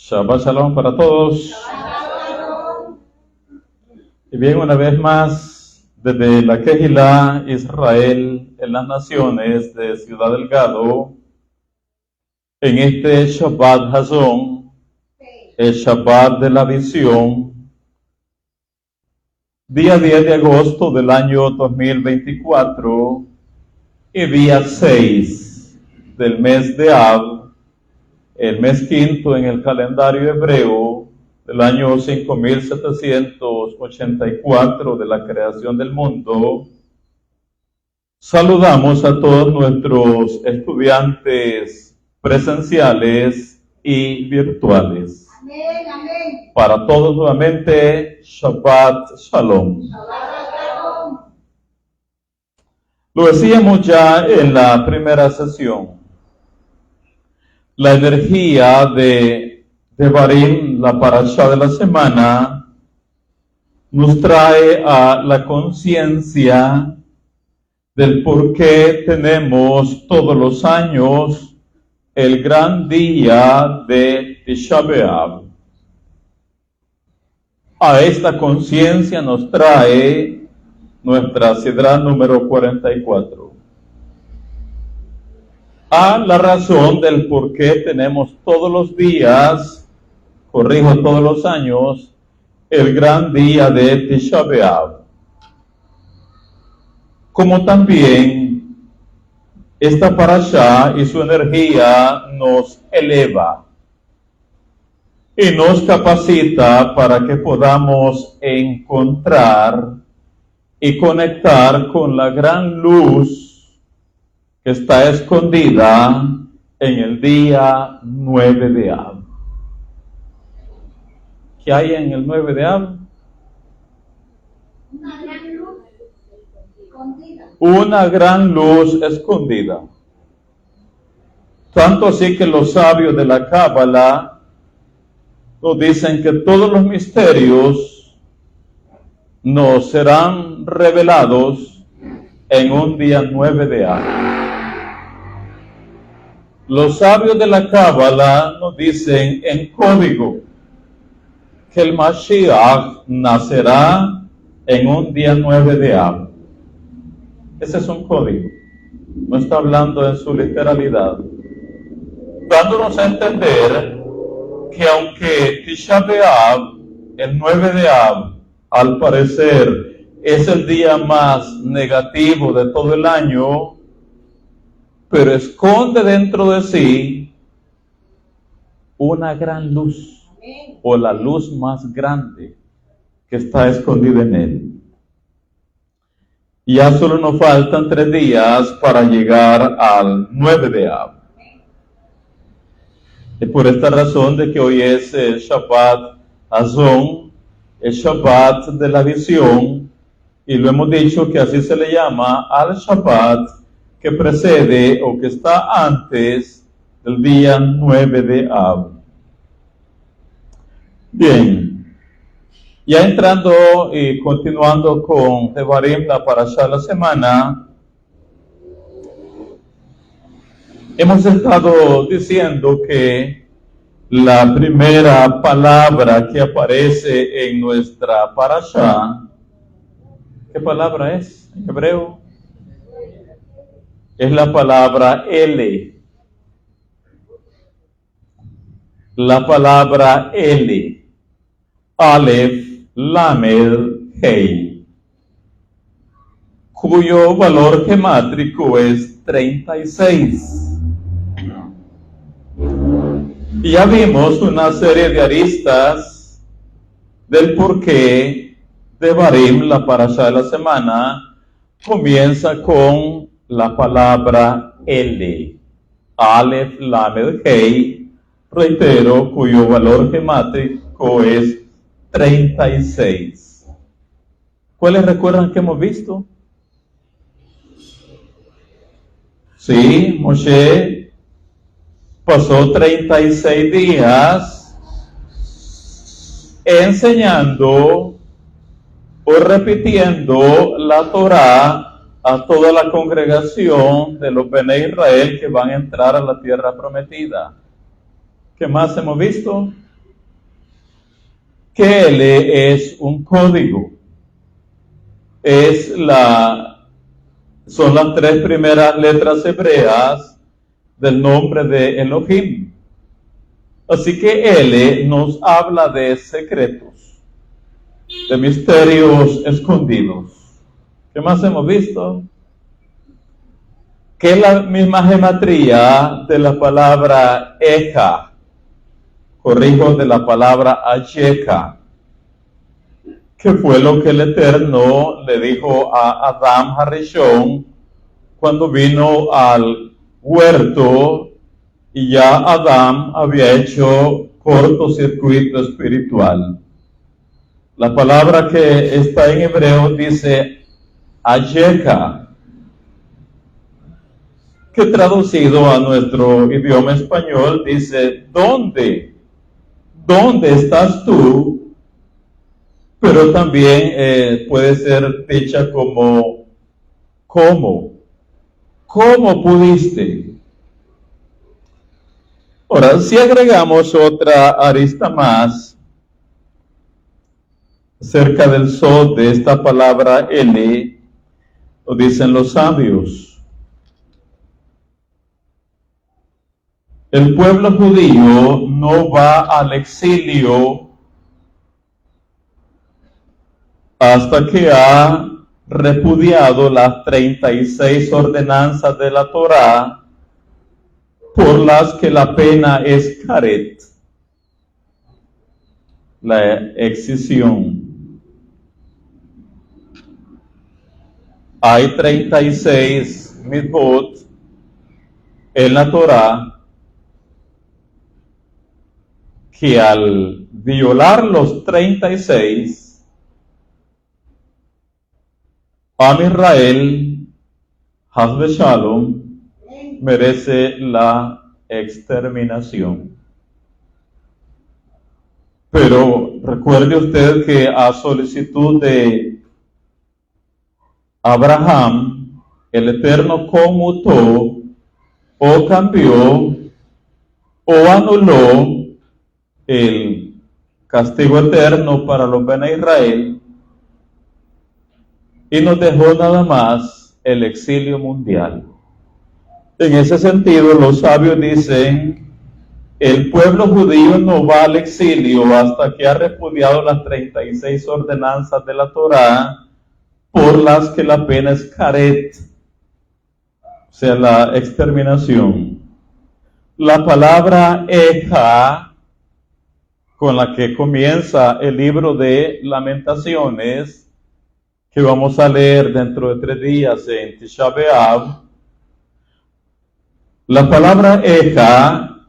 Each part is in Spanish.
Shabbat Shalom para todos. Y bien, una vez más, desde la Kehilá Israel en las Naciones de Ciudad Delgado, en este Shabbat Hazón, el Shabbat de la visión, día 10 de agosto del año 2024 y día 6 del mes de Av, el mes quinto en el calendario hebreo del año 5784 de la creación del mundo. Saludamos a todos nuestros estudiantes presenciales y virtuales. Amén, amén. Para todos nuevamente, Shabbat Shalom. Lo decíamos ya en la primera sesión. La energía de Devarim, la parashá de la semana, nos trae a la conciencia del por qué tenemos todos los años el gran día de Tisha B'Av. A esta conciencia nos trae nuestra sidra número 44. A la razón del por qué tenemos todos los días, todos los años, el gran día de Tisha B'Av. Como también esta parashá y su energía nos eleva y nos capacita para que podamos encontrar y conectar con la gran luz que está escondida en el día 9 de Av. ¿Qué hay en el 9 de Av? Una gran luz escondida. Una gran luz escondida. Tanto así que los sabios de la Cábala nos dicen que todos los misterios nos serán revelados en un día 9 de Av. Los sabios de la Cábala nos dicen en código que el Mashiach nacerá en un día 9 de Av. Ese es un código. No está hablando en su literalidad. Dándonos a entender que aunque Tisha B'Av, el 9 de Av, al parecer es el día más negativo de todo el año, pero esconde dentro de sí una gran luz, o la luz más grande que está escondida en él. Ya solo nos faltan 3 días para llegar al 9 de Av. Y por esta razón de que hoy es el Shabbat Hazón, el Shabbat de la visión, y lo hemos dicho que así se le llama al Shabbat que precede o que está antes del día 9 de Av. Bien, ya entrando y continuando con Devarim, la parashá de la semana, hemos estado diciendo que la primera palabra que aparece en nuestra parashá, ¿qué palabra es en hebreo? Es la palabra L. La palabra L. Aleph, Lamed, Hei. Cuyo valor gemátrico es 36. Y ya vimos una serie de aristas del porqué Devarim, la parashá de la semana, comienza con la palabra L, Aleph, Lamed, Hei, reitero, cuyo valor gemátrico es 36. ¿Cuáles recuerdan que hemos visto? Sí, Moshe pasó 36 días enseñando o repitiendo la Torá a toda la congregación de los Bene Israel que van a entrar a la tierra prometida. ¿Qué más hemos visto? que L es un código. Son las 3 primeras letras hebreas del nombre de Elohim. Así que L nos habla de secretos, de misterios escondidos. ¿Qué más hemos visto? Que es la misma gematría de la palabra Eja, corrijo, de la palabra Ayeka, que fue lo que el Eterno le dijo a Adán Harishon cuando vino al huerto y ya Adán había hecho cortocircuito espiritual. La palabra que está en hebreo dice Ayeka, que traducido a nuestro idioma español dice ¿dónde? ¿Dónde estás tú? Pero también puede ser dicha como ¿cómo? ¿Cómo pudiste? Ahora, si agregamos otra arista más cerca del sod de esta palabra L, lo dicen los sabios. El pueblo judío no va al exilio hasta que ha repudiado las 36 ordenanzas de la Torá por las que la pena es caret, la excisión. Hay 36 mitzvot en la Torá que al violar los 36, Am Israel, Haz Shalom, merece la exterminación. Pero recuerde usted que a solicitud de Abraham, el Eterno conmutó o cambió o anuló el castigo eterno para los Bene Israel y nos dejó nada más el exilio mundial. En ese sentido, los sabios dicen, el pueblo judío no va al exilio hasta que ha repudiado las 36 ordenanzas de la Torá por las que la pena es caret, o sea, la exterminación. La palabra Eja, con la que comienza el libro de Lamentaciones, que vamos a leer dentro de 3 días en Tisha B'Av, la palabra Eja,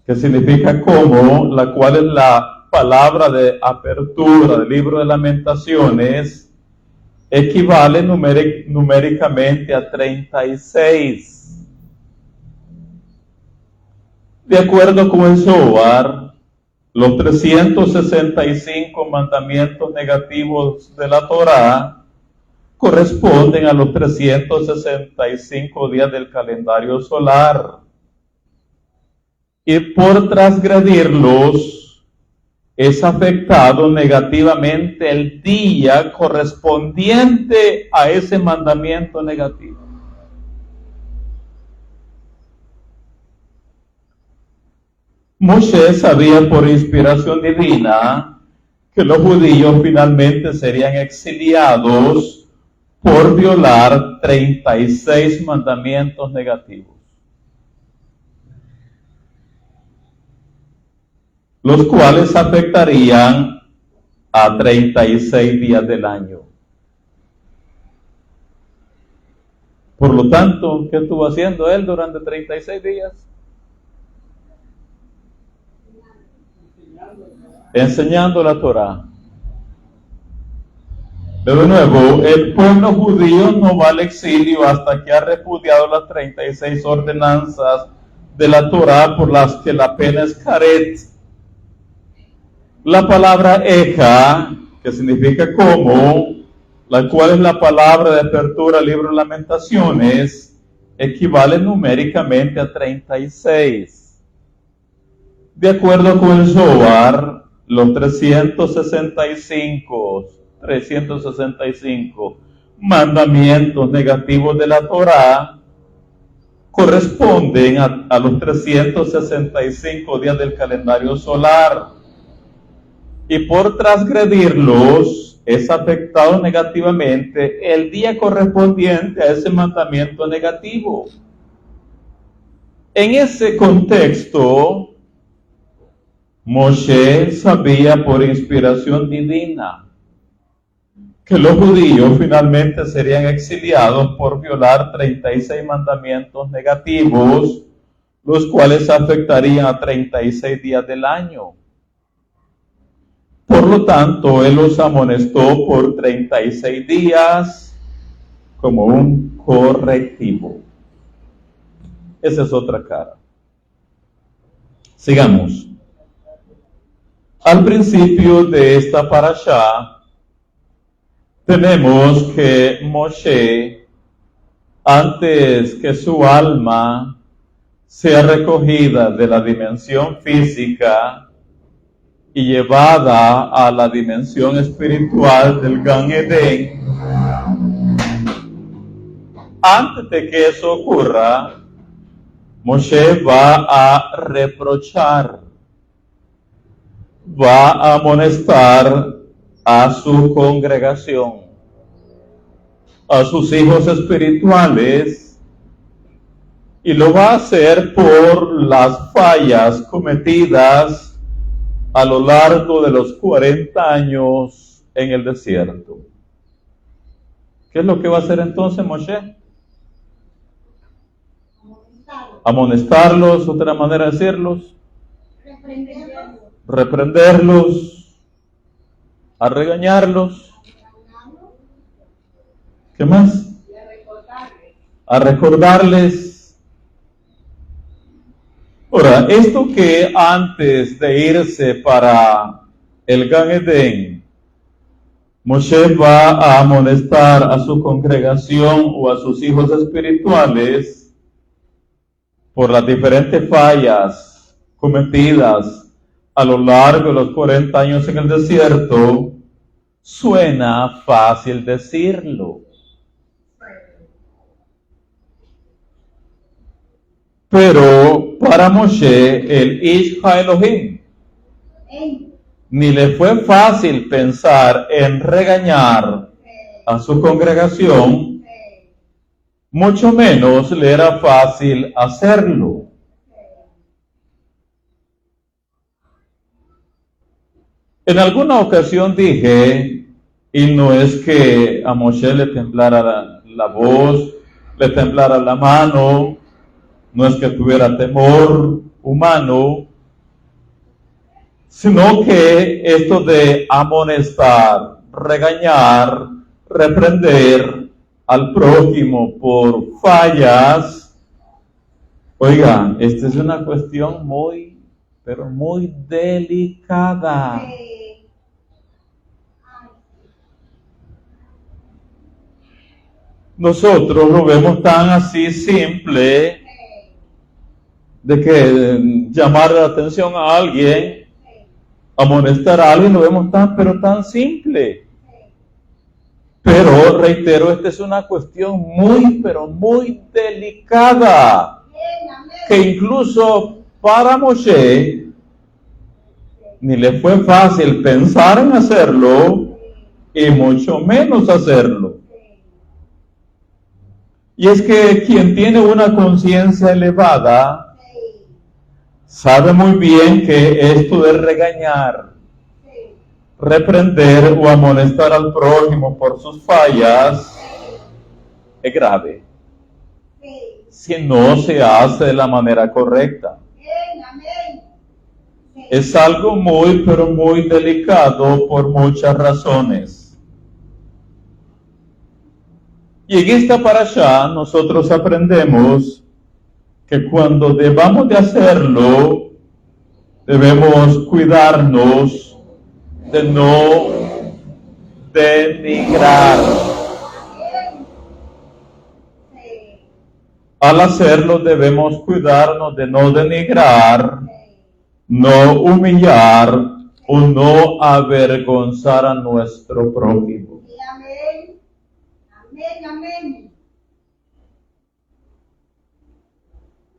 que significa como, la cual es la palabra de apertura del libro de Lamentaciones, equivale numéricamente a 36. De acuerdo con el Zohar, los 365 mandamientos negativos de la Torá corresponden a los 365 días del calendario solar. Y por transgredirlos es afectado negativamente el día correspondiente a ese mandamiento negativo. Moshe sabía por inspiración divina que los judíos finalmente serían exiliados por violar 36 mandamientos negativos, los cuales afectarían a 36 días del año. Por lo tanto, ¿qué estuvo haciendo él durante 36 días? Enseñando la Torá. Pero de nuevo, el pueblo judío no va al exilio hasta que ha repudiado las 36 ordenanzas de la Torá por las que la pena es caret. La palabra Eja, que significa como, la cual es la palabra de apertura al libro de Lamentaciones, equivale numéricamente a 36. De acuerdo con el Zohar, los 365 mandamientos negativos de la Torá corresponden a los 365 días del calendario solar, y por transgredirlos es afectado negativamente el día correspondiente a ese mandamiento negativo. En ese contexto, Moshe sabía por inspiración divina que los judíos finalmente serían exiliados por violar 36 mandamientos negativos, los cuales afectarían a 36 días del año. Por lo tanto, él los amonestó por 36 días como un correctivo. Esa es otra cara. Sigamos. Al principio de esta parashá, tenemos que Moshe, antes que su alma sea recogida de la dimensión física y llevada a la dimensión espiritual del Gan Edén, antes de que eso ocurra, Moshe va a reprochar, va a amonestar a su congregación, a sus hijos espirituales, y lo va a hacer por las fallas cometidas a lo largo de los 40 años en el desierto. ¿Qué es lo que va a hacer entonces Moshe? Amonestarlos, otra manera de decirlos, reprenderlos, a regañarlos. ¿Qué más? A recordarles. Ahora, esto que antes de irse para el Gan Edén, Moshe va a amonestar a su congregación o a sus hijos espirituales por las diferentes fallas cometidas a lo largo de los 40 años en el desierto, suena fácil decirlo. Pero para Moshe, el Ish HaElohim, ni le fue fácil pensar en regañar a su congregación, mucho menos le era fácil hacerlo. En alguna ocasión dije, y no es que a Moshe le temblara la voz, le temblara la mano, no es que tuviera temor humano, sino que esto de amonestar, regañar, reprender al prójimo por fallas, oigan, esta es una cuestión muy, pero muy delicada. Nosotros lo vemos tan así simple, de que llamar la atención a alguien, amonestar a alguien, lo vemos tan, pero tan simple. Pero, reitero, esta es una cuestión muy, pero muy delicada, que incluso para Moshe ni le fue fácil pensar en hacerlo, y mucho menos hacerlo. Y es que quien tiene una conciencia elevada sabe muy bien que esto de regañar, reprender o amonestar al prójimo por sus fallas es grave si no se hace de la manera correcta. Es algo muy, pero muy delicado por muchas razones. Y en esta parashá nosotros aprendemos que cuando debamos de hacerlo, debemos cuidarnos de no denigrar. Al hacerlo debemos cuidarnos de no denigrar, no humillar o no avergonzar a nuestro prójimo. Sí, amén. Amén, amén.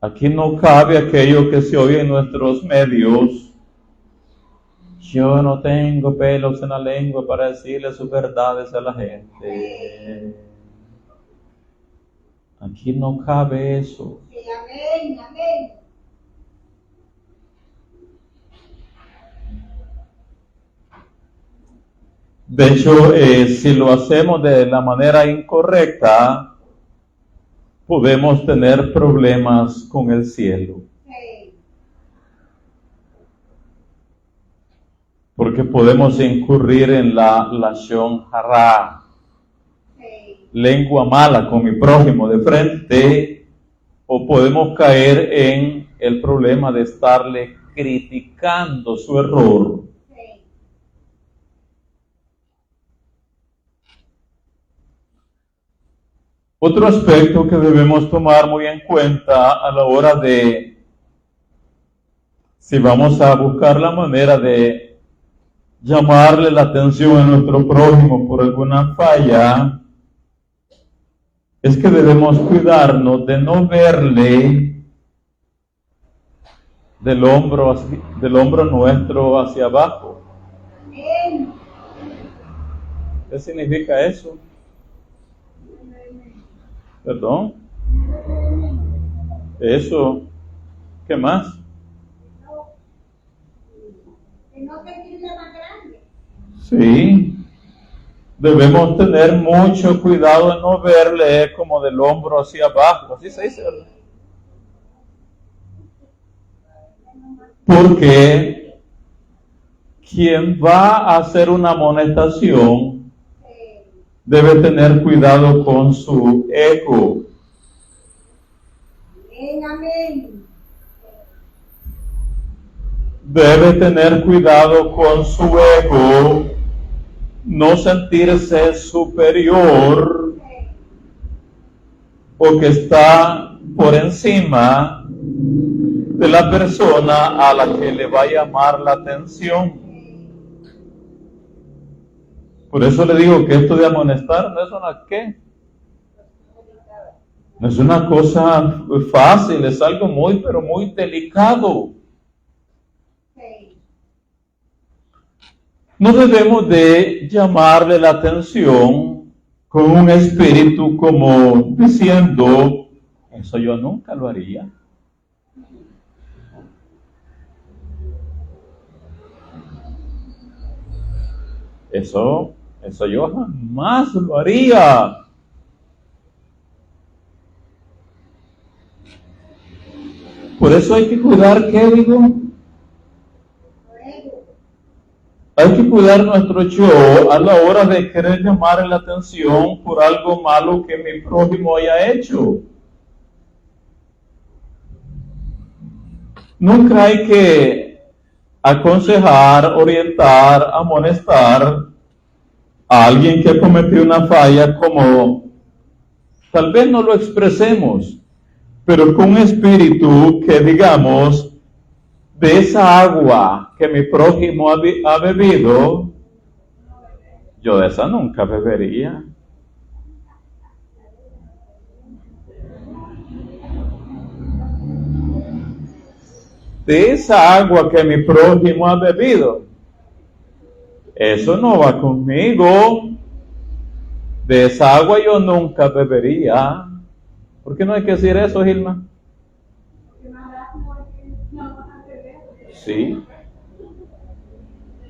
Aquí no cabe aquello que se oye en nuestros medios. Yo no tengo pelos en la lengua para decirle sus verdades a la gente. Aquí no cabe eso. Sí, amén, amén. De hecho, si lo hacemos de la manera incorrecta, podemos tener problemas con el cielo. Sí, Porque podemos incurrir en la lashon hara, sí, lengua mala con mi prójimo de frente, o podemos caer en el problema de estarle criticando su error. sí. Otro aspecto que debemos tomar muy en cuenta a la hora de, si vamos a buscar la manera de llamarle la atención a nuestro prójimo por alguna falla, es que debemos cuidarnos de no verle del hombro nuestro hacia abajo. Amén. ¿Qué significa eso? ¿Perdón? Eso. ¿Qué más? De no sentirse más grande. Sí. Debemos tener mucho cuidado de no verle como del hombro hacia abajo. Así se dice, ¿verdad? Porque quien va a hacer una amonestación debe tener cuidado con su ego. Amén, amén. Debe tener cuidado con su ego, no sentirse superior o que está por encima de la persona a la que le va a llamar la atención. Por eso le digo que esto de amonestar no es una ¿qué? No es una cosa fácil, es algo muy, pero muy delicado. No debemos de llamarle la atención con un espíritu como diciendo, eso yo nunca lo haría. Eso yo jamás lo haría. Por eso hay que cuidar, ¿qué digo? Hay que cuidar nuestro yo a la hora de querer llamar la atención por algo malo que mi prójimo haya hecho. Nunca hay que aconsejar, orientar, amonestar a alguien que cometió una falla como tal vez no lo expresemos, pero con un espíritu que digamos, de esa agua que mi prójimo ha bebido, yo de esa nunca bebería. De esa agua que mi prójimo ha bebido, eso no va conmigo. De esa agua yo nunca bebería. ¿Por qué no hay que decir eso, Gilma? Sí.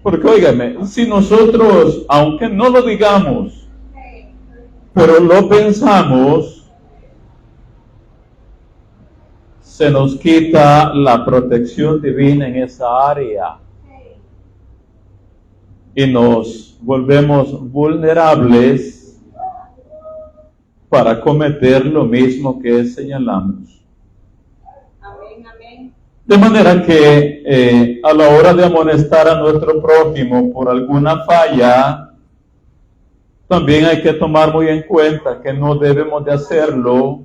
Porque, óigame, si nosotros, aunque no lo digamos, pero lo pensamos, se nos quita la protección divina en esa área. Y nos volvemos vulnerables para cometer lo mismo que señalamos. Amén, amén. De manera que a la hora de amonestar a nuestro prójimo por alguna falla, también hay que tomar muy en cuenta que no debemos de hacerlo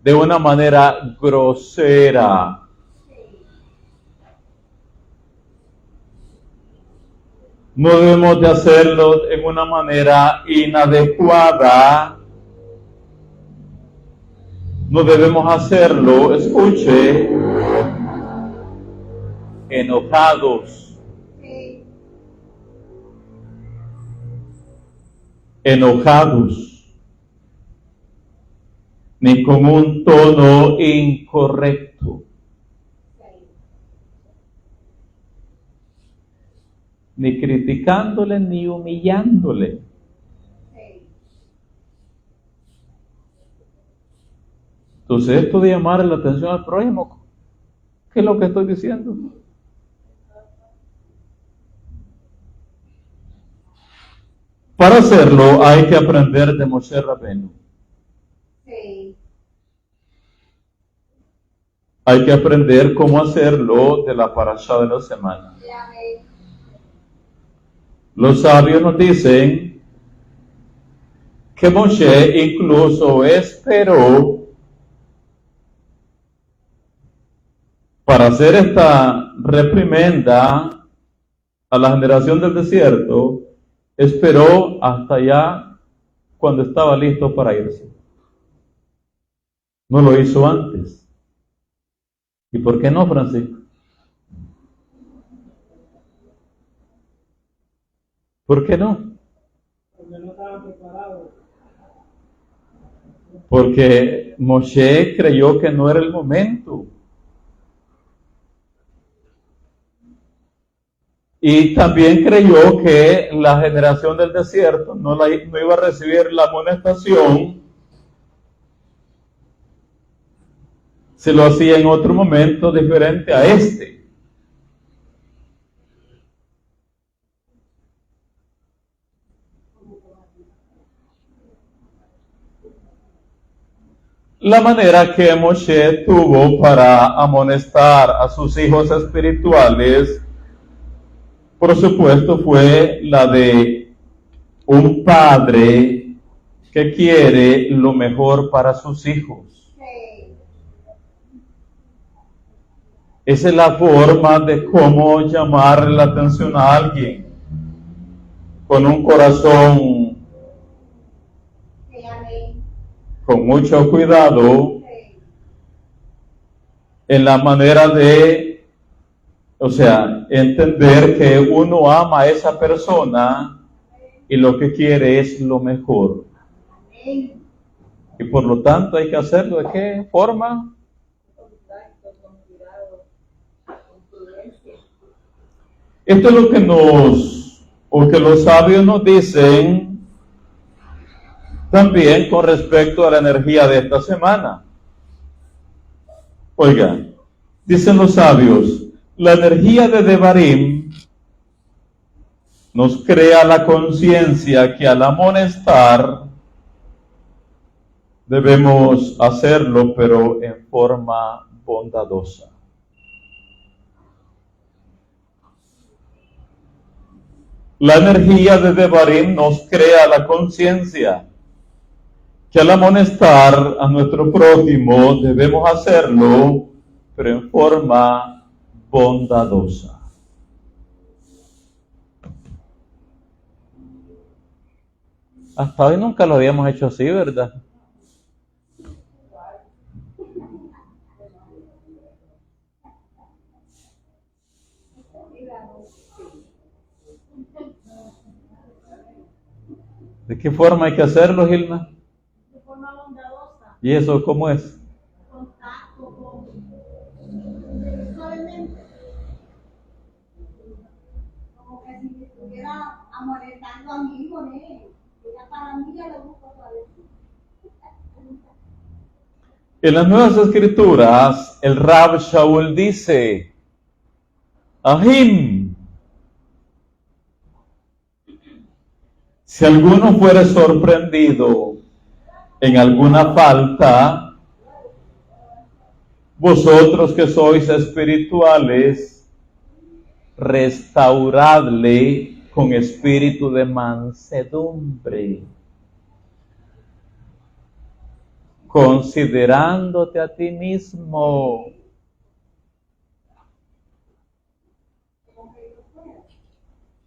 de una manera grosera. No debemos de hacerlo en una manera inadecuada. No debemos hacerlo, escuche, enojados. Sí. Enojados, ni con un tono incorrecto, ni criticándole ni humillándole. Sí. Entonces, esto de llamar la atención al prójimo, ¿qué es lo que estoy diciendo? Para hacerlo hay que aprender de Moshe Rabbeinu. Sí. Hay que aprender cómo hacerlo de la parashá de la semana. Amén. Los sabios nos dicen que Moshe incluso esperó para hacer esta reprimenda a la generación del desierto, esperó hasta allá cuando estaba listo para irse. No lo hizo antes. ¿Y por qué no, Francisco? ¿Por qué no? Porque no estaban preparados. Porque Moshe creyó que no era el momento. Y también creyó que la generación del desierto no iba a recibir la amonestación si lo hacía en otro momento diferente a este. La manera que Moshe tuvo para amonestar a sus hijos espirituales, por supuesto, fue la de un padre que quiere lo mejor para sus hijos. Sí. Esa es la forma de cómo llamar la atención a alguien con un corazón, Sí. Amén. con mucho cuidado, Sí. en la manera de, entender que uno ama a esa persona y lo que quiere es lo mejor. Amén. Y por lo tanto hay que hacerlo. ¿De qué forma? Con tacto, con cuidado, con prudencia. Esto es lo que los sabios nos dicen también con respecto a la energía de esta semana. Oiga, dicen los sabios, la energía de Devarim nos crea la conciencia que al amonestar debemos hacerlo, pero en forma bondadosa. La energía de Devarim nos crea la conciencia que al amonestar a nuestro prójimo debemos hacerlo, pero en forma bondadosa. Hasta hoy nunca lo habíamos hecho así, ¿verdad? ¿De qué forma hay que hacerlo, Gilma? De forma bondadosa, ¿Y eso cómo es? con tacto, suavemente. Como que si me estuviera amonestando a mí con él. Ella para mí ya le gusta suavecito. En las Nuevas Escrituras, el Rab Shaul dice, Ahim, si alguno fuere sorprendido en alguna falta, vosotros que sois espirituales, restauradle con espíritu de mansedumbre, considerándote a ti mismo.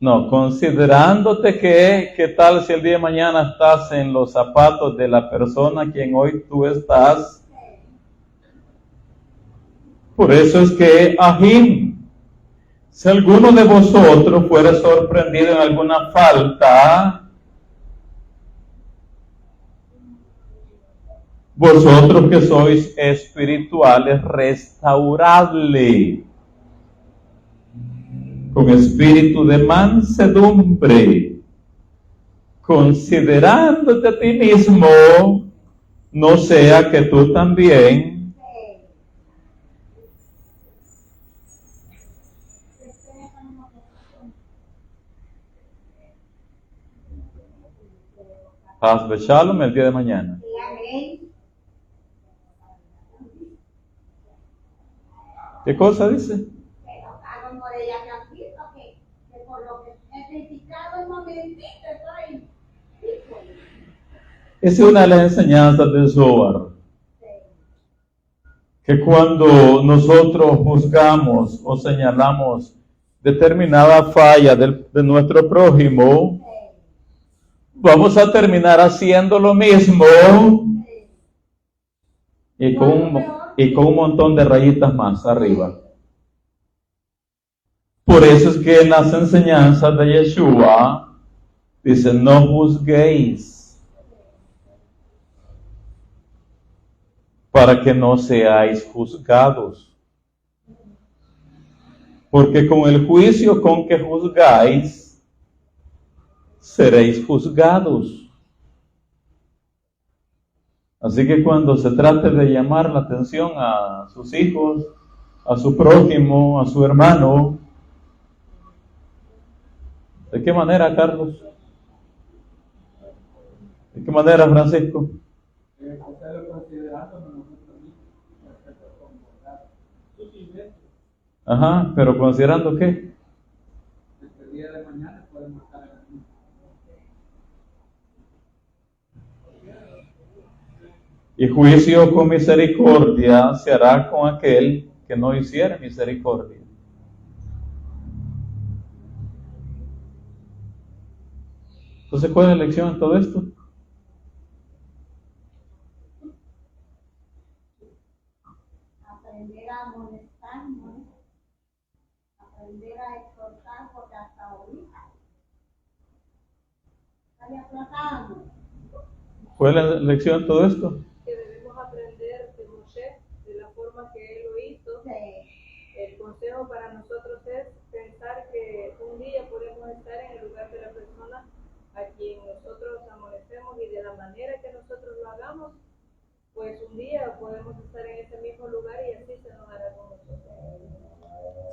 No, considerándote que, ¿qué tal si el día de mañana estás en los zapatos de la persona a quien hoy tú estás? Por eso es que Ahim, si alguno de vosotros fuera sorprendido en alguna falta, vosotros que sois espirituales, restauradle con espíritu de mansedumbre, considerándote a ti mismo, no sea que tú también haz de Shalom el día de mañana. ¿Qué cosa dice? Esa es una de las enseñanzas del Zohar. Que cuando nosotros juzgamos o señalamos determinada falla de nuestro prójimo, vamos a terminar haciendo lo mismo y con un montón de rayitas más arriba. Por eso es que en las enseñanzas de Yeshua dicen: no juzguéis, para que no seáis juzgados. Porque con el juicio con que juzgáis, seréis juzgados. Así que cuando se trate de llamar la atención a sus hijos, a su prójimo, a su hermano, ¿de qué manera, Carlos? ¿De qué manera, Francisco? Ajá, pero considerando qué. El día de mañana podemos estar aquí. Y juicio con misericordia se hará con aquel que no hiciera misericordia. Entonces, ¿cuál es la lección en todo esto? Aprender a amonestar, ¿no? Aprender a exhortar, porque hasta ahorita ahí aplazamos. ¿Cuál es la lección en todo esto? Que debemos aprender de Moshe, de la forma que él lo hizo. El consejo para nosotros es pensar que un día podemos estar en el lugar de la persona a quien nosotros amonestemos, y de la manera que nosotros lo hagamos, pues un día podemos estar en ese mismo lugar y así se nos hará con nosotros.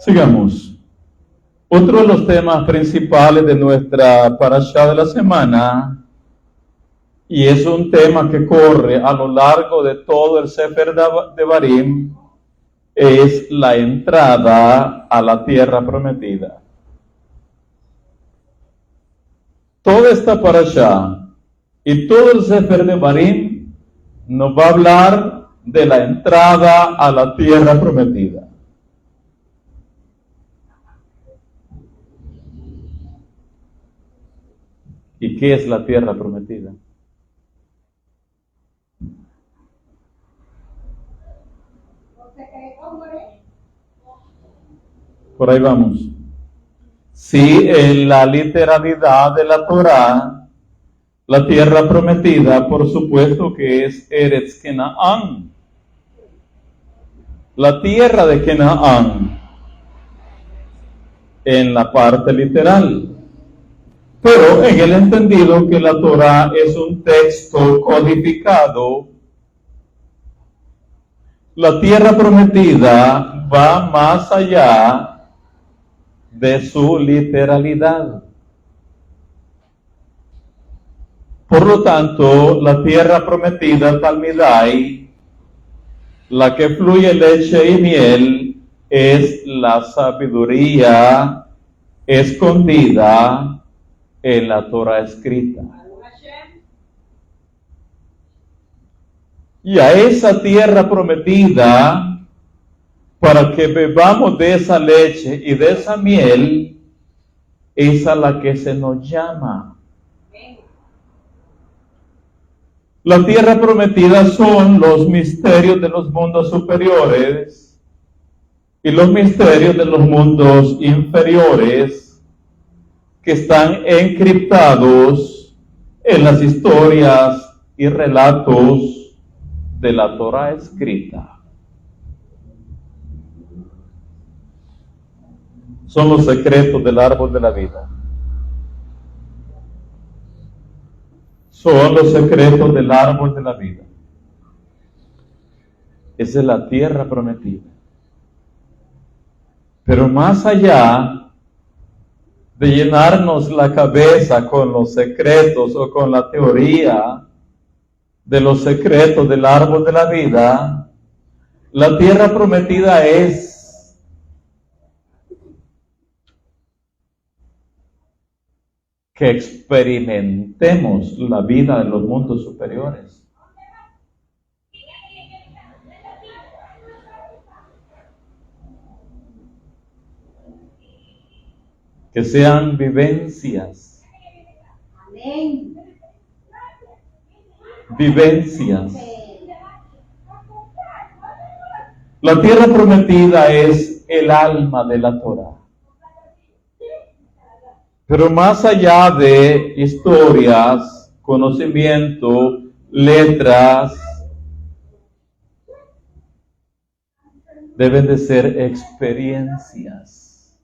Sigamos. Otro de los temas principales de nuestra parashá de la semana, y es un tema que corre a lo largo de todo el Sefer Devarim, es la entrada a la tierra prometida. Toda esta parashá y todo el Sefer Devarim nos va a hablar de la entrada a la tierra prometida. ¿Y qué es la tierra prometida? Por ahí vamos. Sí, en la literalidad de la Torá, la tierra prometida, por supuesto que es Eretz Kenaán, la tierra de Kenaán, en la parte literal. Pero en el entendido que la Torá es un texto codificado, la tierra prometida va más allá de su literalidad. Por lo tanto, la tierra prometida, Talmidai, la que fluye leche y miel, es la sabiduría escondida en la Torah escrita. Y a esa tierra prometida, para que bebamos de esa leche y de esa miel, es a la que se nos llama. La tierra prometida son los misterios de los mundos superiores y los misterios de los mundos inferiores que están encriptados en las historias y relatos de la Torá escrita. Son los secretos del árbol de la vida. Son los secretos del árbol de la vida. Esa es la tierra prometida. Pero más allá de llenarnos la cabeza con los secretos o con la teoría de los secretos del árbol de la vida, la tierra prometida es que experimentemos la vida de los mundos superiores. Que sean vivencias. Amén. Vivencias. La tierra prometida es el alma de la Torá. Pero más allá de historias, conocimiento, letras, deben de ser experiencias.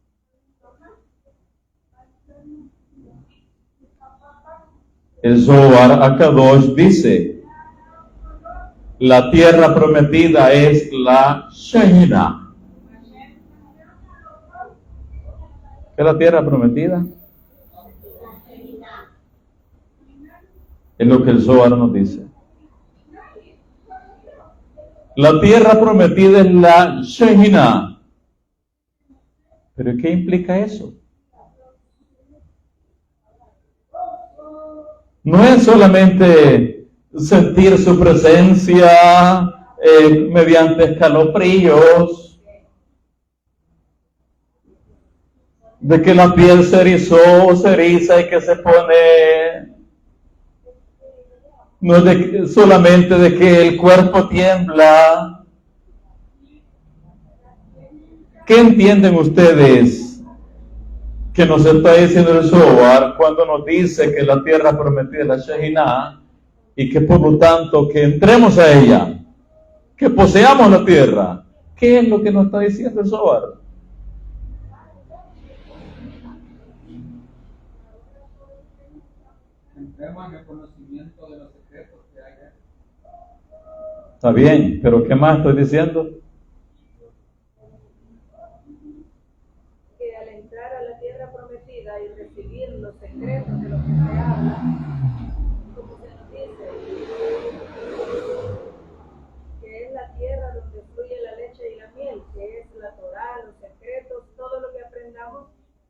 El Zohar HaKadosh dice, la tierra prometida es la Shekhinah. ¿Qué es la tierra prometida? Es lo que el Zohar nos dice. La tierra prometida es la Shekhinah. ¿Pero qué implica eso? No es solamente sentir su presencia mediante escalofríos, de que la piel se erizó o se eriza y que se pone. No es solamente de que el cuerpo tiembla. ¿Qué entienden ustedes que nos está diciendo el Zohar cuando nos dice que la tierra prometida es la Shekhinah y que por lo tanto que entremos a ella, que poseamos la tierra? ¿Qué es lo que nos está diciendo el Zohar? Entremos en el conocimiento de los secretos que hay. Está bien, pero ¿qué más estoy diciendo? Que al entrar a la tierra prometida y recibir los secretos de lo que se habla, como se nos dice, que es la tierra donde fluye la leche y la miel, que es la Torá, los secretos, todo lo que aprendamos,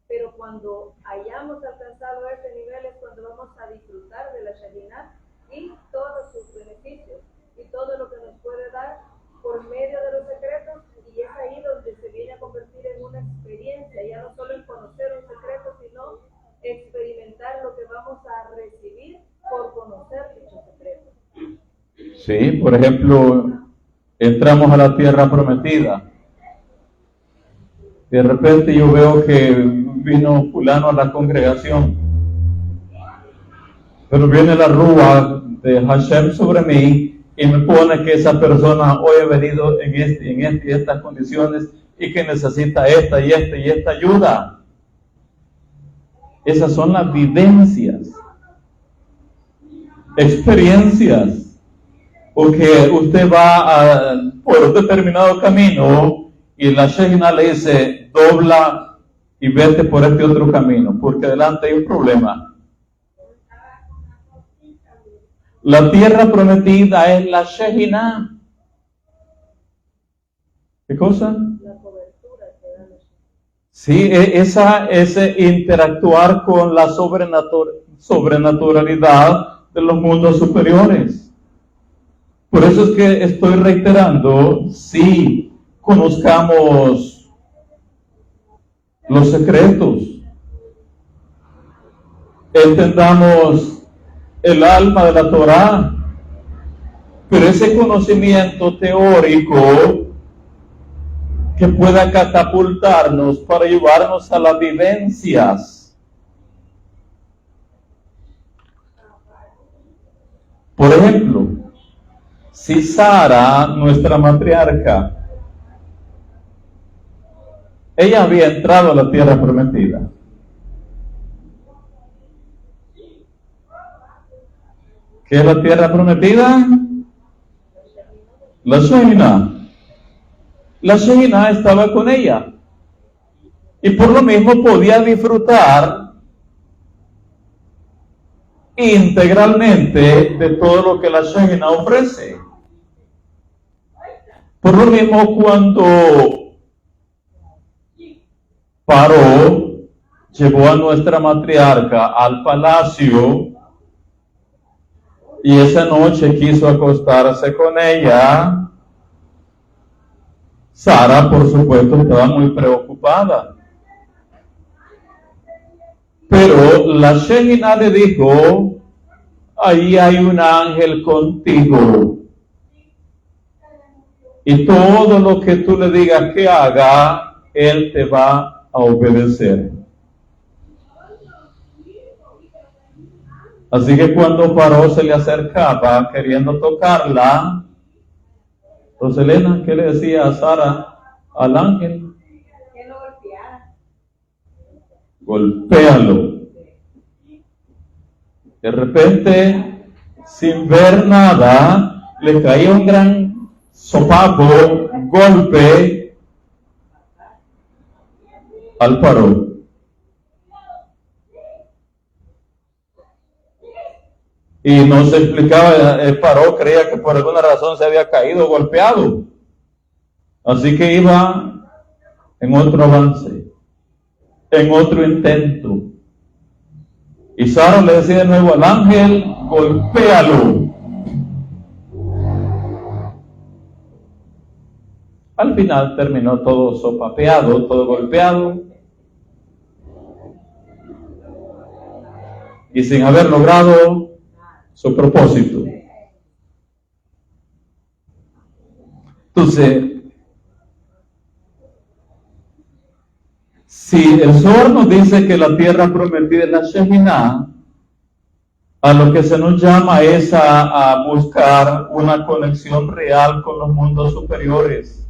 pero cuando hayamos alcanzado ese nivel es cuando vamos a disfrutar de la Shekhinah y todos sus beneficios y todo lo que nos puede dar por medio de los secretos, y es ahí donde se viene a convertir en una experiencia, ya no solo en conocer un secreto, sino experimentar lo que vamos a recibir por conocer dicho secreto. Sí, por ejemplo, entramos a la tierra prometida. De repente yo veo que vino fulano a la congregación, pero viene la rúa de Hashem sobre mí y me pone que esa persona hoy ha venido en estas condiciones y que necesita esta y esta ayuda. Esas son las vivencias, experiencias, o que usted va por un determinado camino y la Shekhinah le dice, dobla y vete por este otro camino, porque adelante hay un problema. La tierra prometida es la Shekhinah. ¿Qué cosa? La cobertura que da la Shekhinah. Sí, ese interactuar con la sobrenaturalidad de los mundos superiores. Por eso es que estoy reiterando, sí, conozcamos los secretos, entendamos el alma de la Torá, pero ese conocimiento teórico que pueda catapultarnos para llevarnos a las vivencias. Por ejemplo, si Sara, nuestra matriarca, ella había entrado a la tierra prometida. ¿Qué es la tierra prometida? La Shejina. La Shejina estaba con ella. Y por lo mismo podía disfrutar integralmente de todo lo que la Shejina ofrece. Por lo mismo, cuando Paró, llevó a nuestra matriarca al palacio y esa noche quiso acostarse con ella, Sara, por supuesto, estaba muy preocupada. Pero la Shejina le dijo: ahí hay un ángel contigo. Y todo lo que tú le digas que haga, él te va a obedecer. Así que cuando Paró se le acercaba queriendo tocarla, entonces Elena, ¿qué le decía a Sara al ángel? Que lo golpeara. Golpéalo. De repente, sin ver nada, le caía un gran sopapo, golpe al Paró. Y no se explicaba, el Paró creía que por alguna razón se había caído, golpeado. Así que iba en otro avance, en otro intento. Y Sara le decía de nuevo al ángel: golpéalo. Al final terminó todo sopapeado, todo golpeado, y sin haber logrado su propósito. Entonces, si el Zohar nos dice que la tierra prometida es la Shejina, a lo que se nos llama es a buscar una conexión real con los mundos superiores,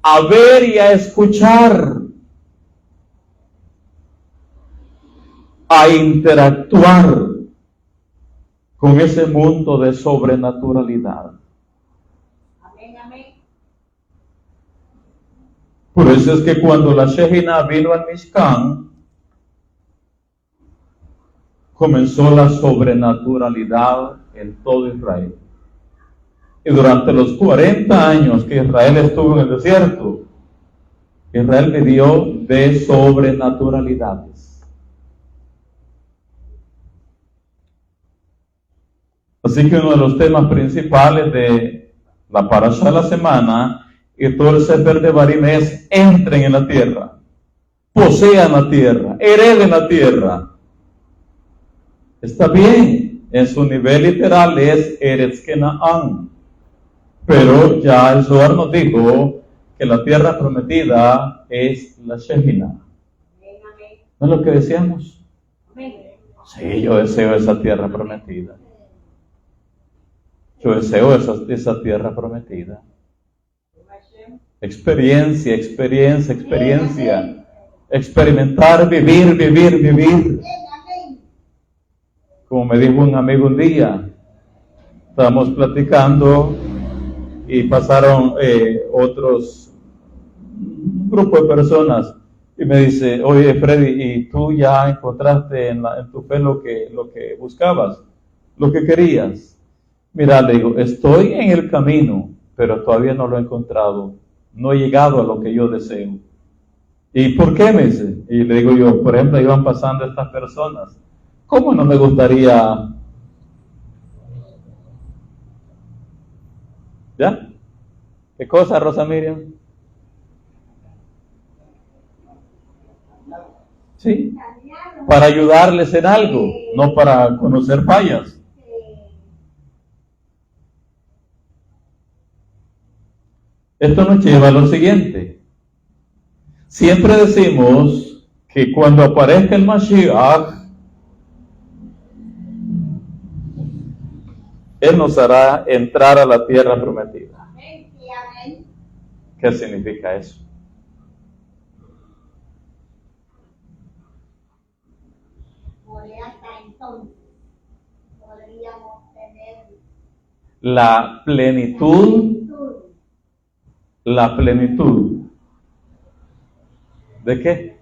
a ver y a escuchar, a interactuar con ese mundo de sobrenaturalidad. Amén, amén. Por eso es que cuando la Shejina vino al Mishkan, comenzó la sobrenaturalidad en todo Israel. Y durante los 40 años que Israel estuvo en el desierto, Israel vivió de sobrenaturalidades. Así que uno de los temas principales de la parashá de la semana y todo el Sefer Devarim es: entren en la tierra, posean la tierra, hereden la tierra. Está bien, en su nivel literal es Eretz Kenaán, pero ya el Zohar nos dijo que la tierra prometida es la Shejina. ¿No es lo que decíamos? Sí, yo deseo esa tierra prometida. Yo deseo esa tierra prometida. Experiencia, experiencia, experiencia. Experimentar, vivir. Como me dijo un amigo un día, estábamos platicando y pasaron un grupo de personas y me dice: oye Freddy, ¿y tú ya encontraste en tu fe lo que buscabas, lo que querías? Mira, le digo, estoy en el camino, pero todavía no lo he encontrado, no he llegado a lo que yo deseo. ¿Y por qué? Me dice. Y le digo yo, por ejemplo, iban pasando estas personas, ¿cómo no me gustaría? ¿Ya? ¿Qué cosa, Rosa Miriam? ¿Sí? para ayudarles en algo, no para conocer fallas. Esto nos lleva a lo siguiente. Siempre decimos que cuando aparezca el Mashiach, Él nos hará entrar a la tierra prometida. ¿Qué significa eso? Hasta entonces podríamos tener La plenitud. ¿De qué?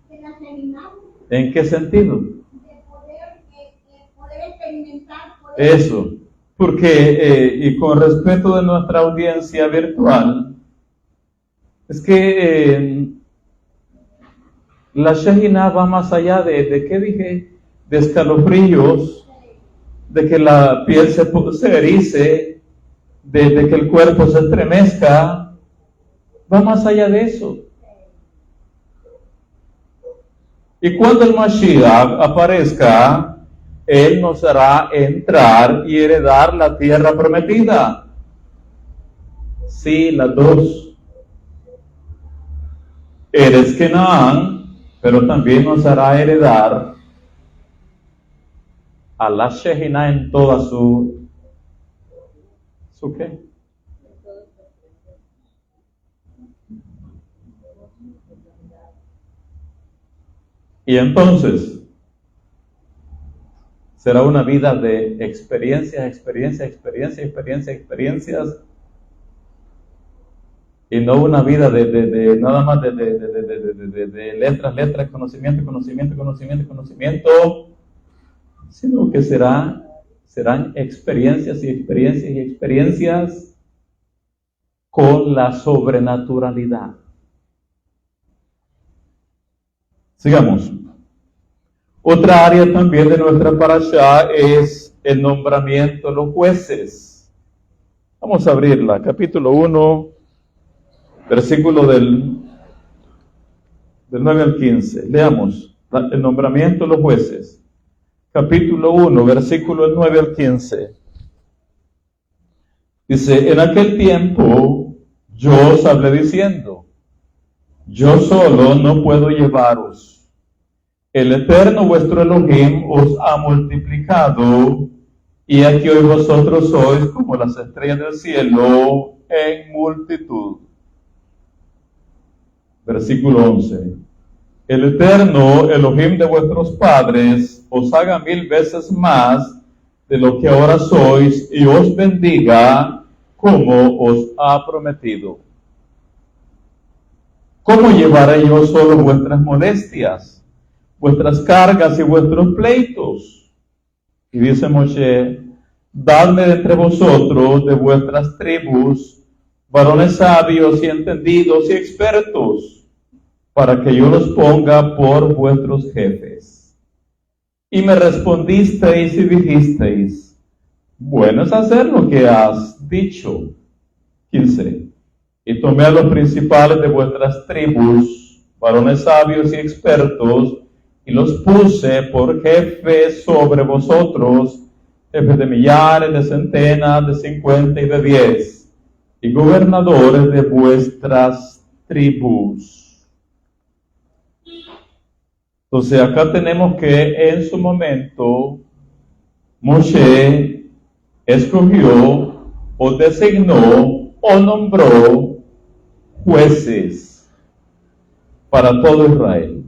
de la serenidad, ¿En qué sentido? de poder experimentar Eso, porque, y con respeto de nuestra audiencia virtual, es que la Shejinah va más allá de ¿qué dije? De escalofríos, de que la piel se erice, de que el cuerpo se estremezca, va más allá de eso. Y cuando el Mashiach aparezca, Él nos hará entrar y heredar la tierra prometida. Sí, las dos. Eres Canaán, pero también nos hará heredar a la Shejinah en toda ¿su qué? Y entonces será una vida de experiencias, y no una vida de nada más de letras, conocimiento, sino que serán experiencias con la sobrenaturalidad. Sigamos. Otra área también de nuestra parashá es el nombramiento de los jueces. Vamos a abrirla, capítulo 1, versículo del 9 al 15. Leamos el nombramiento de los jueces. Capítulo 1, versículo del 9 al 15. Dice, en aquel tiempo yo os hablé diciendo, yo solo no puedo llevaros. El Eterno vuestro Elohim os ha multiplicado, y aquí hoy vosotros sois como las estrellas del cielo en multitud. Versículo 11. El Eterno Elohim de vuestros padres os haga 1000 veces más de lo que ahora sois, y os bendiga como os ha prometido. ¿Cómo llevaré yo solo vuestras molestias, vuestras cargas y vuestros pleitos? Y dice Moshe, dadme de entre vosotros, de vuestras tribus, varones sabios y entendidos y expertos, para que yo los ponga por vuestros jefes. Y me respondisteis y dijisteis, bueno es hacer lo que has dicho. 15. Y tomé a los principales de vuestras tribus, varones sabios y expertos, y los puse por jefes sobre vosotros, jefes de millares, de centenas, de 50 y de 10, y gobernadores de vuestras tribus. Entonces acá tenemos que en su momento Moshe escogió o designó o nombró jueces para todo Israel.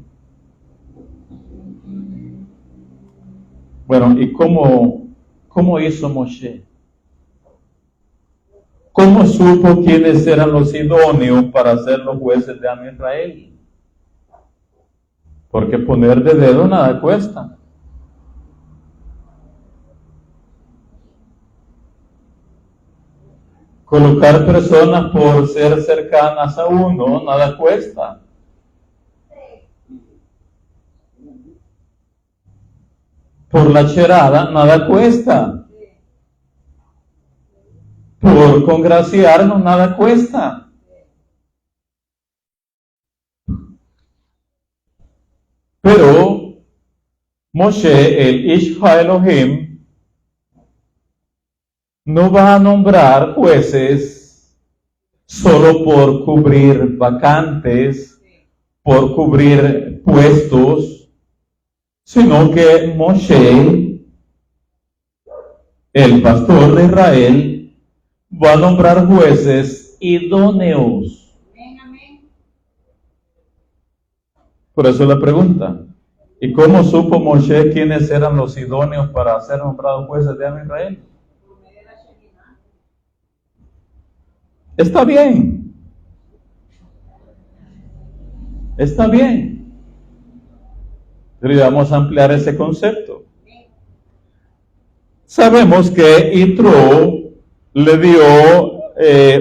Bueno, ¿y cómo hizo Moshe? ¿Cómo supo quiénes eran los idóneos para ser los jueces de Am Israel? Porque poner de dedo nada cuesta. Colocar personas por ser cercanas a uno nada cuesta. Por la cherada nada cuesta. Por congraciarnos nada cuesta. Pero Moshe, el Ish HaElohim, no va a nombrar jueces solo por cubrir vacantes, por cubrir puestos, sino que Moshe, el pastor de Israel, va a nombrar jueces idóneos. Amén, amén. Por eso la pregunta, ¿y cómo supo Moshe quiénes eran los idóneos para ser nombrados jueces de Israel? Está bien. Está bien. Pero vamos a ampliar ese concepto. Sabemos que Yitro le dio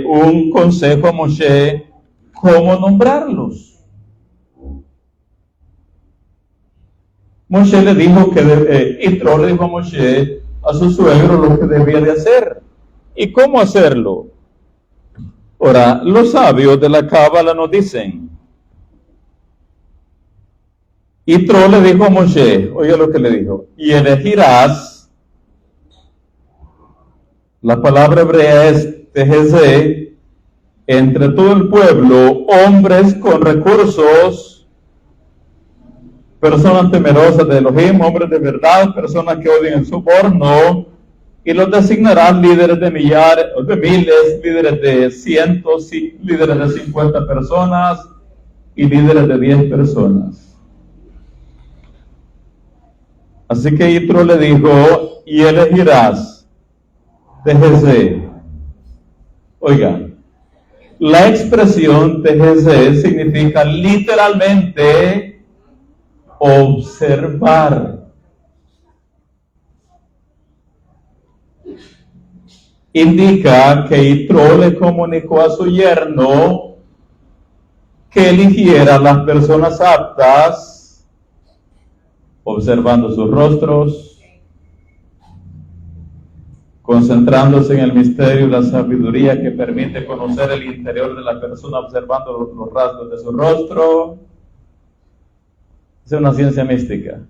un consejo a Moshe cómo nombrarlos. Moshe le dijo que Yitro le dijo a Moshe, a su suegro, lo que debía de hacer. ¿Y cómo hacerlo? Ahora, los sabios de la Cábala nos dicen, Yitro le dijo a Moshe, oye lo que le dijo, y elegirás, la palabra hebrea es tejezé, entre todo el pueblo, hombres con recursos, personas temerosas de Elohim, hombres de verdad, personas que odien el soborno, y los designarán líderes de millares, de miles, líderes de cientos, líderes de 50 personas y líderes de 10 personas. Así que Yitro le dijo, y elegirás tejezé. Oiga, la expresión tejezé significa literalmente observar. Indica que Yitro le comunicó a su yerno que eligiera las personas aptas, observando sus rostros, concentrándose en el misterio y la sabiduría que permite conocer el interior de la persona, observando los rasgos de su rostro. Es una ciencia mística.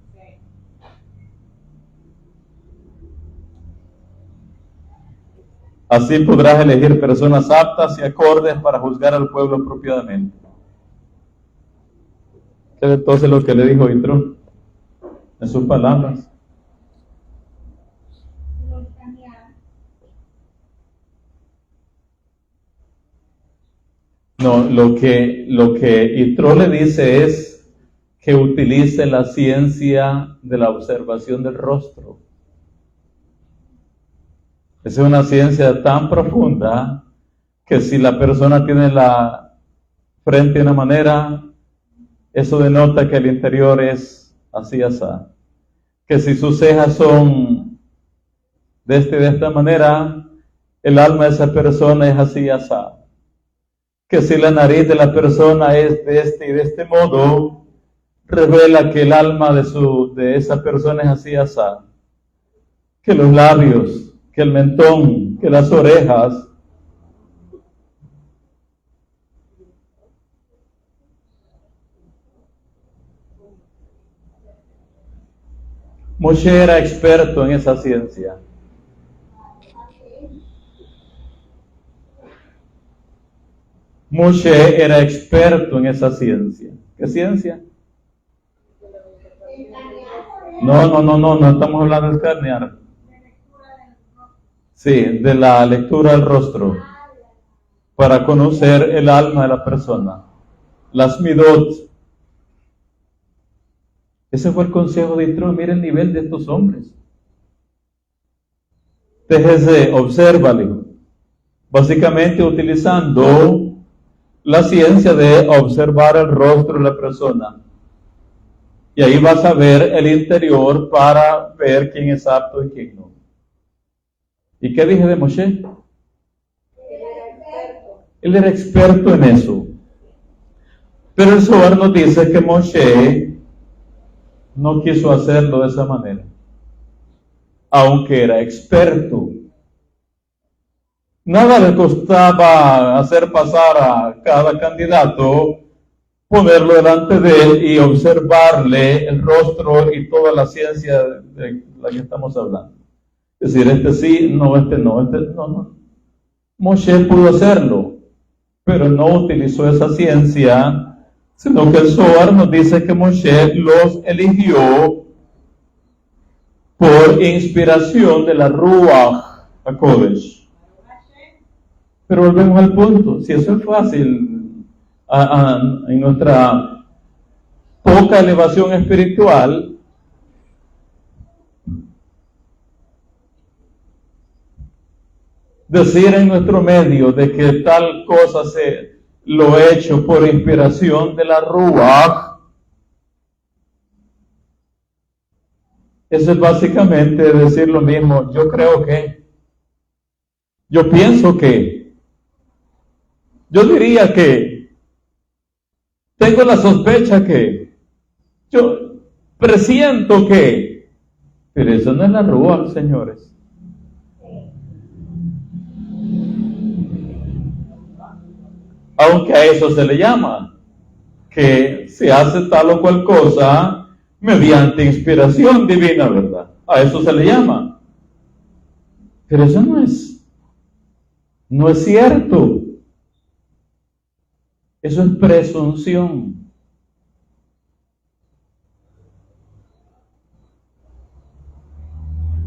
Así podrás elegir personas aptas y acordes para juzgar al pueblo apropiadamente. ¿Qué es entonces lo que le dijo Yitro en sus palabras? No, lo que Yitro le dice es que utilice la ciencia de la observación del rostro. Es una ciencia tan profunda que si la persona tiene la frente de una manera, eso denota que el interior es así, así. Que si sus cejas son de esta manera, el alma de esa persona es así, así. Que si la nariz de la persona es de este modo, revela que el alma de esa persona es así, así. Que los labios, que el mentón, que las orejas. Moshe era experto en esa ciencia. Moshe era experto en esa ciencia. ¿Qué ciencia? No estamos hablando de escanear. Sí, de la lectura del rostro, para conocer el alma de la persona, las midot. Ese fue el consejo de Yitro. Mira el nivel de estos hombres. Tejezé, obsérvale, básicamente utilizando la ciencia de observar el rostro de la persona. Y ahí vas a ver el interior para ver quién es apto y quién no. ¿Y qué dije de Moshe? Él era experto en eso. Pero el Zohar nos dice que Moshe no quiso hacerlo de esa manera, aunque era experto. Nada le costaba hacer pasar a cada candidato ponerlo delante de él y observarle el rostro y toda la ciencia de la que estamos hablando. Es decir, este sí, no, este no, no. Moshe pudo hacerlo, pero no utilizó esa ciencia, sino que el Zohar nos dice que Moshe los eligió por inspiración de la Ruach HaKodesh. Pero volvemos al punto, si eso es fácil en nuestra poca elevación espiritual, decir en nuestro medio de que tal cosa se lo he hecho por inspiración de la Ruach, eso es básicamente decir lo mismo. Yo creo que, yo pienso que, yo diría que, tengo la sospecha que, yo presiento que, pero eso no es la Ruach, señores. Aunque a eso se le llama, que se hace tal o cual cosa mediante inspiración divina, ¿verdad? A eso se le llama. Pero eso no es cierto. Eso es presunción.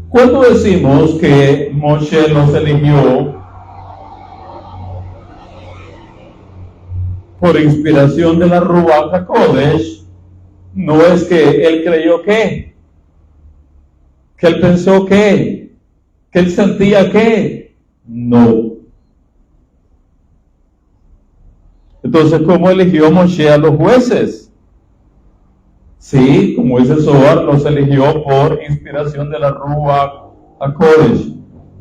Cuando decimos que Moshe los eligió por inspiración de la Ruach HaKodesh, no es que él creyó que él pensó que él sentía que, no. Entonces, ¿cómo eligió Moshe a los jueces? Sí, como dice Zohar, los eligió por inspiración de la Ruach HaKodesh,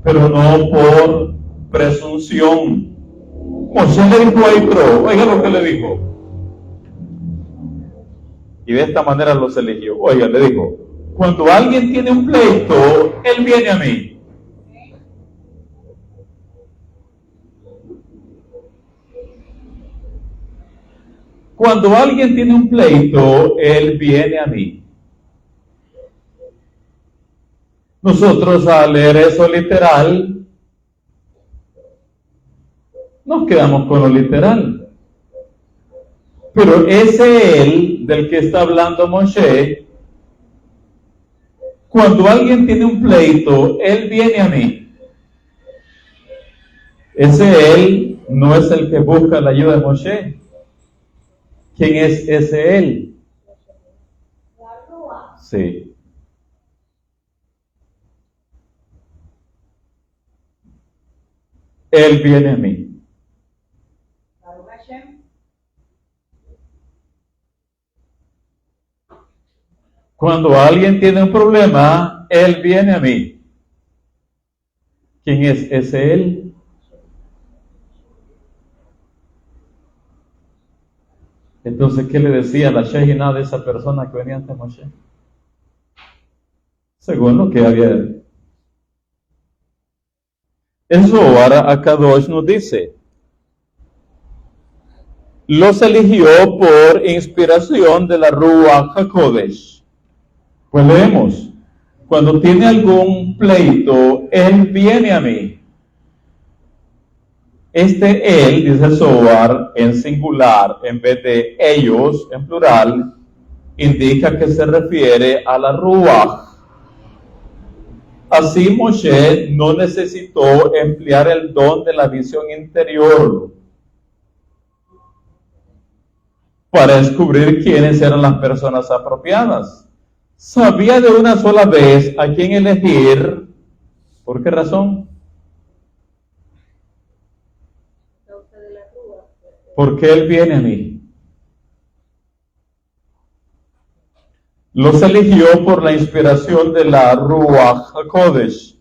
pero no por presunción. Moshe le dijo a Yitro, oiga lo que le dijo. Y de esta manera los eligió. Oiga, le dijo, cuando alguien tiene un pleito, él viene a mí. Cuando alguien tiene un pleito, él viene a mí. Nosotros al leer eso literal, nos quedamos con lo literal. Pero ese él del que está hablando Moshe, cuando alguien tiene un pleito, él viene a mí. Ese él no es el que busca la ayuda de Moshe. ¿Quién es ese él? Sí. Él viene a mí. Cuando alguien tiene un problema, él viene a mí. ¿Quién es ese él? Entonces, ¿qué le decía la Shejina de esa persona que venía ante Moshe? Según lo que había. El Zohar HaKadosh nos dice, los eligió por inspiración de la Ruach HaKodesh. Pues leemos, cuando tiene algún pleito, él viene a mí. Este él, dice Zohar, en singular, en vez de ellos, en plural, indica que se refiere a la Ruach. Así Moshe no necesitó emplear el don de la visión interior para descubrir quiénes eran las personas apropiadas. Sabía de una sola vez a quién elegir. ¿Por qué razón? Porque él viene a mí. Los eligió por la inspiración de la Ruach HaKodesh.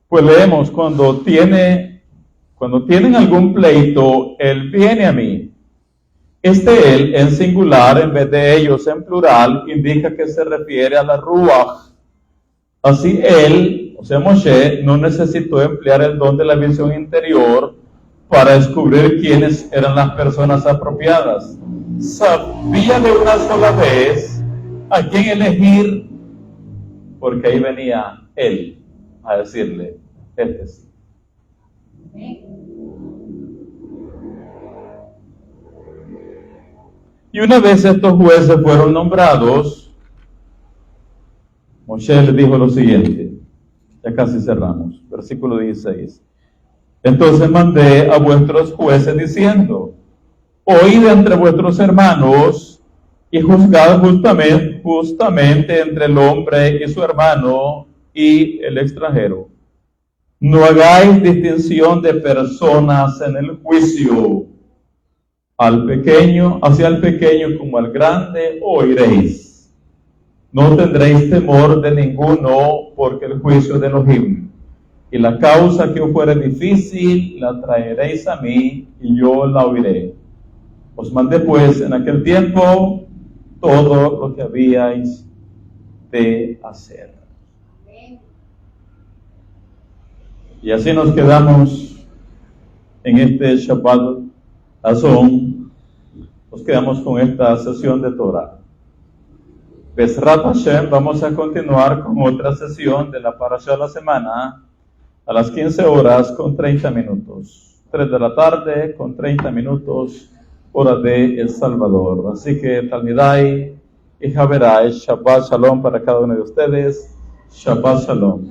Pues leemos, cuando tienen algún pleito, él viene a mí. Este él en singular, en vez de ellos en plural, indica que se refiere a la Ruach. Así él, o sea Moshe, no necesitó emplear el don de la visión interior para descubrir quiénes eran las personas apropiadas. sabía de una sola vez a quién elegir, porque ahí venía él a decirle, este sí. Y una vez estos jueces fueron nombrados, Moshe les dijo lo siguiente, ya casi cerramos, versículo 16. Entonces mandé a vuestros jueces diciendo, oíd entre vuestros hermanos y juzgad justamente entre el hombre y su hermano y el extranjero. No hagáis distinción de personas en el juicio. Hacia el pequeño como al grande oiréis. No tendréis temor de ninguno, porque el juicio es de Elohim. Y la causa que os fuere difícil la traeréis a mí, y yo la oiré. Os mandé pues en aquel tiempo todo lo que habíais de hacer. Y así nos quedamos en este Shabbat Azón, nos quedamos con esta sesión de Torah. Bezrat Hashem, vamos a continuar con otra sesión de la Parashá de la semana a las 15 horas con 30 minutos. 3 de la tarde con 30 minutos, hora de El Salvador. Así que Talmidai y Javerai, Shabbat Shalom para cada uno de ustedes. Shabbat Shalom.